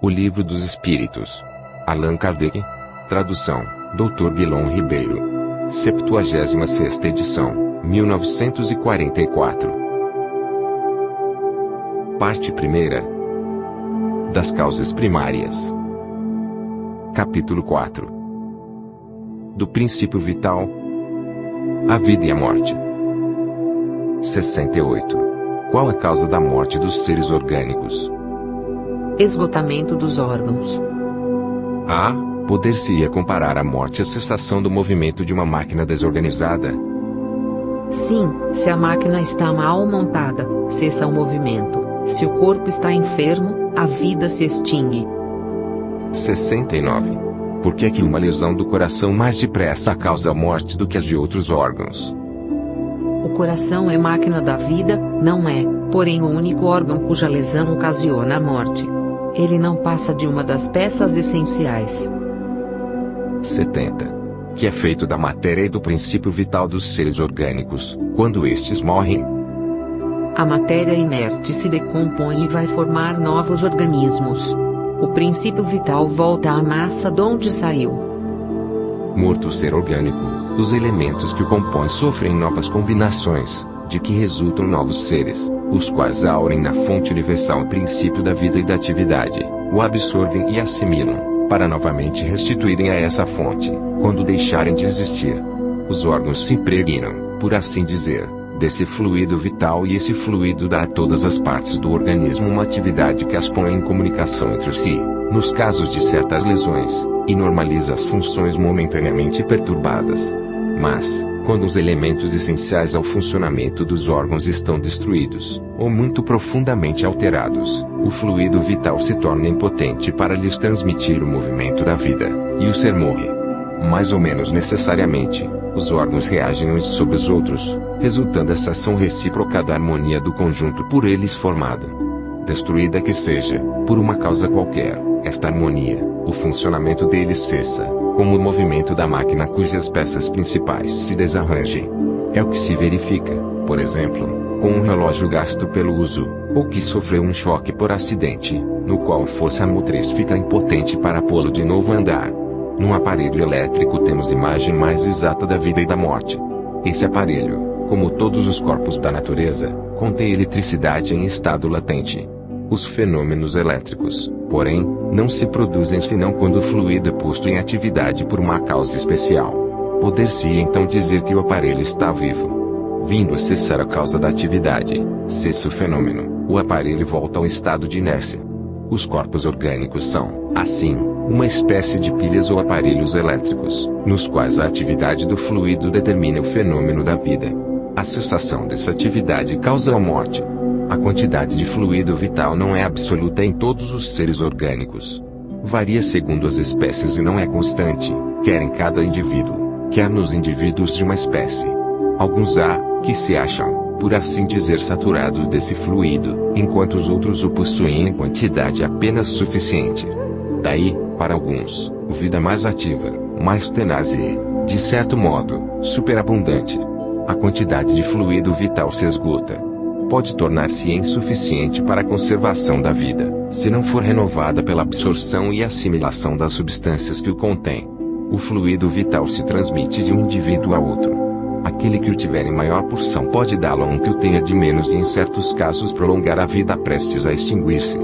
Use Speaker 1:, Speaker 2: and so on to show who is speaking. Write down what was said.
Speaker 1: O Livro dos Espíritos. Allan Kardec. Tradução, Dr. Guilom Ribeiro. 76ª edição, 1944. Parte 1. Das causas primárias. Capítulo 4. Do princípio vital. A vida e a morte. 68. Qual a causa da morte dos seres orgânicos?
Speaker 2: Esgotamento dos órgãos.
Speaker 1: A. Poder-se-ia comparar a morte à cessação do movimento de uma máquina desorganizada?
Speaker 2: Sim, se a máquina está mal montada, cessa o movimento. Se o corpo está enfermo, a vida se extingue.
Speaker 1: 69. Por que é que uma lesão do coração mais depressa causa a morte do que as de outros órgãos?
Speaker 2: O coração é máquina da vida, não é, porém o único órgão cuja lesão ocasiona a morte. Ele não passa de uma das peças essenciais.
Speaker 1: 70. Que é feito da matéria e do princípio vital dos seres orgânicos, quando estes morrem?
Speaker 2: A matéria inerte se decompõe e vai formar novos organismos. O princípio vital volta à massa de onde saiu.
Speaker 1: Morto o ser orgânico, os elementos que o compõem sofrem novas combinações, de que resultam novos seres, os quais aurem na fonte universal o princípio da vida e da atividade, o absorvem e assimilam, para novamente restituírem a essa fonte, quando deixarem de existir. Os órgãos se impregnam, por assim dizer, desse fluido vital e esse fluido dá a todas as partes do organismo uma atividade que as põe em comunicação entre si, nos casos de certas lesões, e normaliza as funções momentaneamente perturbadas. Mas, quando os elementos essenciais ao funcionamento dos órgãos estão destruídos, ou muito profundamente alterados, o fluido vital se torna impotente para lhes transmitir o movimento da vida, e o ser morre. Mais ou menos necessariamente, os órgãos reagem uns sobre os outros, resultando essa ação recíproca da harmonia do conjunto por eles formado. Destruída que seja, por uma causa qualquer, esta harmonia, o funcionamento deles cessa, como o movimento da máquina cujas peças principais se desarranjem. É o que se verifica, por exemplo, com um relógio gasto pelo uso, ou que sofreu um choque por acidente, no qual a força motriz fica impotente para pô-lo de novo a andar. Num aparelho elétrico temos imagem mais exata da vida e da morte. Esse aparelho, como todos os corpos da natureza, contém eletricidade em estado latente. Os fenômenos elétricos, porém, não se produzem senão quando o fluido é posto em atividade por uma causa especial. Poder-se então dizer que o aparelho está vivo. Vindo a cessar a causa da atividade, cessa o fenômeno, o aparelho volta ao estado de inércia. Os corpos orgânicos são, assim, uma espécie de pilhas ou aparelhos elétricos, nos quais a atividade do fluido determina o fenômeno da vida. A cessação dessa atividade causa a morte. A quantidade de fluido vital não é absoluta em todos os seres orgânicos. Varia segundo as espécies e não é constante, quer em cada indivíduo, quer nos indivíduos de uma espécie. Alguns há, que se acham, por assim dizer, saturados desse fluido, enquanto os outros o possuem em quantidade apenas suficiente. Daí, para alguns, vida mais ativa, mais tenaz e, de certo modo, superabundante. A quantidade de fluido vital se esgota. Pode tornar-se insuficiente para a conservação da vida, se não for renovada pela absorção e assimilação das substâncias que o contêm. O fluido vital se transmite de um indivíduo a outro. Aquele que o tiver em maior porção pode dá-lo a um que o tenha de menos e em certos casos prolongar a vida prestes a extinguir-se.